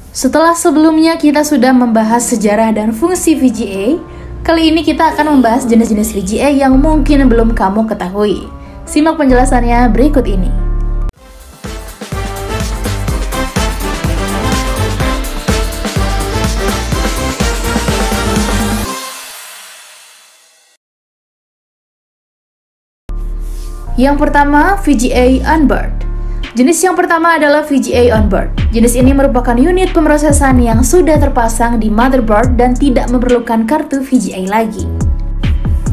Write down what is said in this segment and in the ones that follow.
Setelah sebelumnya kita sudah membahas sejarah dan fungsi VGA, kali ini kita akan membahas jenis-jenis VGA yang mungkin belum kamu ketahui. Simak penjelasannya berikut ini. Yang pertama, VGA onboard. Jenis yang pertama adalah VGA onboard. Jenis ini merupakan unit pemrosesan yang sudah terpasang di motherboard dan tidak memerlukan kartu VGA lagi.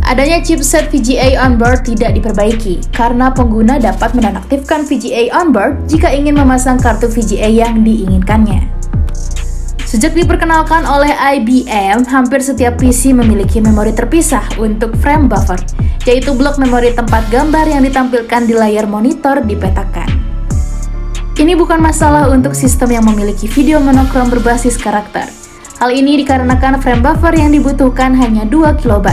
Adanya chipset VGA onboard tidak diperbaiki karena pengguna dapat menonaktifkan VGA onboard jika ingin memasang kartu VGA yang diinginkannya. Sejak diperkenalkan oleh IBM, hampir setiap PC memiliki memori terpisah untuk frame buffer, yaitu blok memori tempat gambar yang ditampilkan di layar monitor dipetakan. Ini bukan masalah untuk sistem yang memiliki video monokrom berbasis karakter. Hal ini dikarenakan frame buffer yang dibutuhkan hanya 2 KB.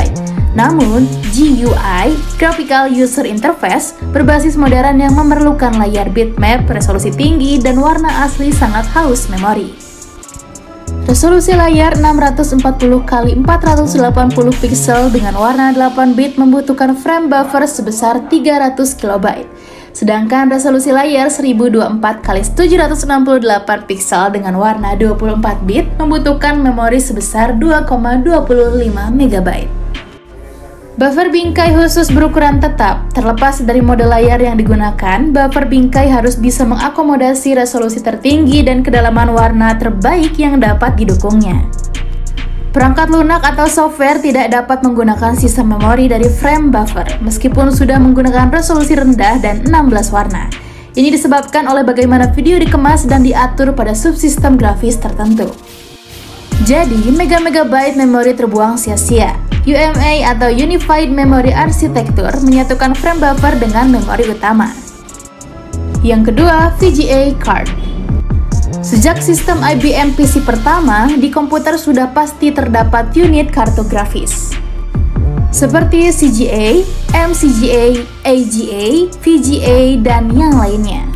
Namun, GUI, Graphical User Interface, berbasis modern yang memerlukan layar bitmap, resolusi tinggi, dan warna asli sangat haus memori. Resolusi layar 640x480 pixel dengan warna 8 bit membutuhkan frame buffer sebesar 300 KB. Sedangkan resolusi layar 1024x768 pixel dengan warna 24 bit membutuhkan memori sebesar 2,25 MB. Buffer bingkai khusus berukuran tetap. Terlepas dari mode layar yang digunakan, buffer bingkai harus bisa mengakomodasi resolusi tertinggi dan kedalaman warna terbaik yang dapat didukungnya. Perangkat lunak atau software tidak dapat menggunakan sisa memori dari frame buffer, meskipun sudah menggunakan resolusi rendah dan 16 warna. Ini disebabkan oleh bagaimana video dikemas dan diatur pada subsistem grafis tertentu. Jadi, mega-megabyte memori terbuang sia-sia. UMA atau Unified Memory Architecture menyatukan frame buffer dengan memori utama. Yang kedua, VGA card. Sejak sistem IBM PC pertama, di komputer sudah pasti terdapat unit kartu grafis seperti CGA, MCGA, AGA, VGA, dan yang lainnya.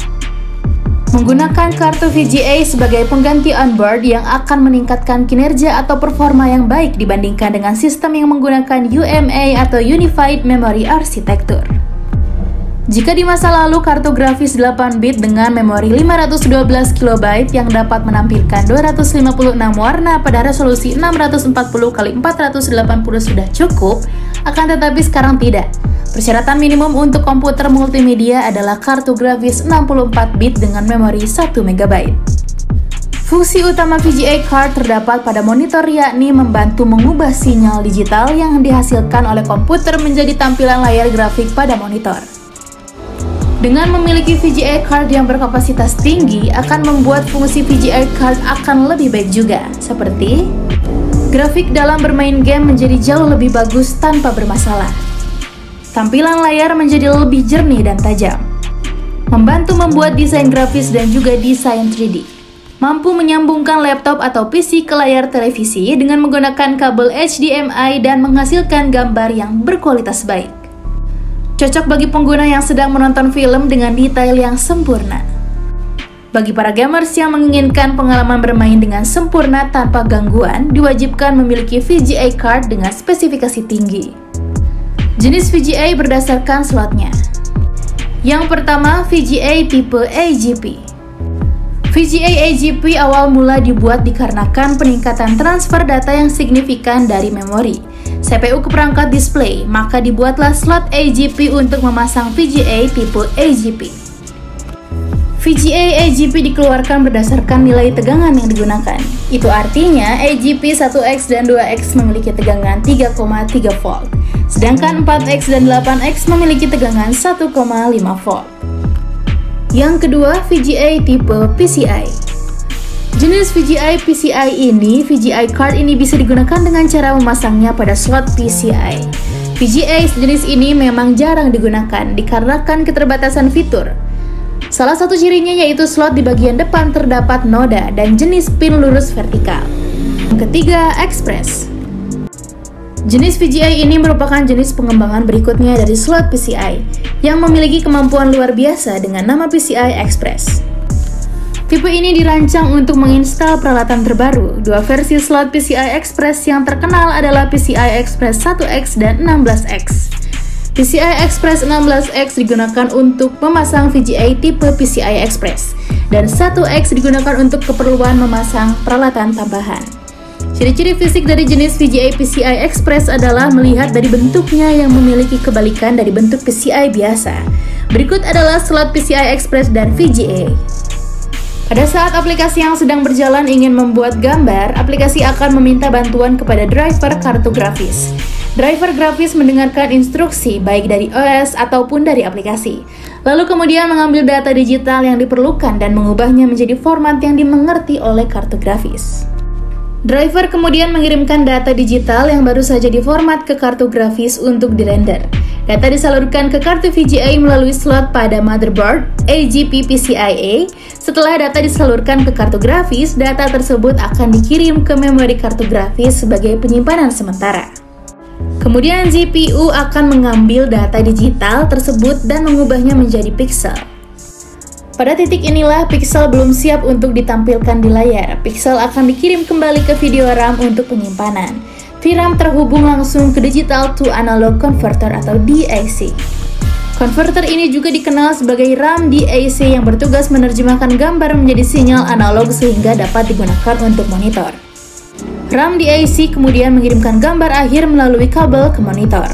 Menggunakan kartu VGA sebagai pengganti onboard yang akan meningkatkan kinerja atau performa yang baik dibandingkan dengan sistem yang menggunakan UMA atau Unified Memory Architecture. Jika di masa lalu kartu grafis 8 bit dengan memori 512 KB yang dapat menampilkan 256 warna pada resolusi 640x480 sudah cukup, akan tetapi sekarang tidak. Persyaratan minimum untuk komputer multimedia adalah kartu grafis 64 bit dengan memori 1 MB. Fungsi utama VGA card terdapat pada monitor, yakni membantu mengubah sinyal digital yang dihasilkan oleh komputer menjadi tampilan layar grafik pada monitor. Dengan memiliki VGA card yang berkapasitas tinggi akan membuat fungsi VGA card akan lebih baik juga, seperti grafik dalam bermain game menjadi jauh lebih bagus tanpa bermasalah. Tampilan layar menjadi lebih jernih dan tajam. Membantu membuat desain grafis dan juga desain 3D. Mampu menyambungkan laptop atau PC ke layar televisi dengan menggunakan kabel HDMI dan menghasilkan gambar yang berkualitas baik. Cocok bagi pengguna yang sedang menonton film dengan detail yang sempurna. Bagi para gamers yang menginginkan pengalaman bermain dengan sempurna tanpa gangguan, diwajibkan memiliki VGA card dengan spesifikasi tinggi. Jenis VGA berdasarkan slotnya. Yang pertama, VGA tipe AGP. VGA AGP awal mula dibuat dikarenakan peningkatan transfer data yang signifikan dari memori CPU ke perangkat display, maka dibuatlah slot AGP untuk memasang VGA tipe AGP. VGA AGP dikeluarkan berdasarkan nilai tegangan yang digunakan. Itu artinya AGP 1X dan 2X memiliki tegangan 3,3 volt, sedangkan 4X dan 8X memiliki tegangan 1,5 volt. Yang kedua, VGA tipe PCI. Jenis VGA PCI ini, VGA card ini bisa digunakan dengan cara memasangnya pada slot PCI. VGA sejenis ini memang jarang digunakan dikarenakan keterbatasan fitur. Salah satu cirinya yaitu slot di bagian depan terdapat noda dan jenis pin lurus vertikal. Yang ketiga, Express. Jenis VGA ini merupakan jenis pengembangan berikutnya dari slot PCI yang memiliki kemampuan luar biasa dengan nama PCI Express. Tipe ini dirancang untuk menginstal peralatan terbaru. Dua versi slot PCI Express yang terkenal adalah PCI Express 1X dan 16X. PCI Express 16X digunakan untuk memasang VGA tipe PCI Express, dan 1X digunakan untuk keperluan memasang peralatan tambahan. Ciri-ciri fisik dari jenis VGA PCI Express adalah melihat dari bentuknya yang memiliki kebalikan dari bentuk PCI biasa. Berikut adalah slot PCI Express dan VGA. Pada saat aplikasi yang sedang berjalan ingin membuat gambar, aplikasi akan meminta bantuan kepada driver kartu grafis. Driver grafis mendengarkan instruksi baik dari OS ataupun dari aplikasi, lalu kemudian mengambil data digital yang diperlukan dan mengubahnya menjadi format yang dimengerti oleh kartu grafis. Driver kemudian mengirimkan data digital yang baru saja diformat ke kartu grafis untuk dirender. Data disalurkan ke kartu VGA melalui slot pada motherboard AGP PCIe. Setelah data disalurkan ke kartu grafis, data tersebut akan dikirim ke memori kartu grafis sebagai penyimpanan sementara. Kemudian GPU akan mengambil data digital tersebut dan mengubahnya menjadi pixel. Pada titik inilah pixel belum siap untuk ditampilkan di layar. Pixel akan dikirim kembali ke video RAM untuk penyimpanan. VRAM terhubung langsung ke Digital to Analog Converter atau DAC. Konverter ini juga dikenal sebagai RAM DAC yang bertugas menerjemahkan gambar menjadi sinyal analog sehingga dapat digunakan untuk monitor. RAM DAC kemudian mengirimkan gambar akhir melalui kabel ke monitor.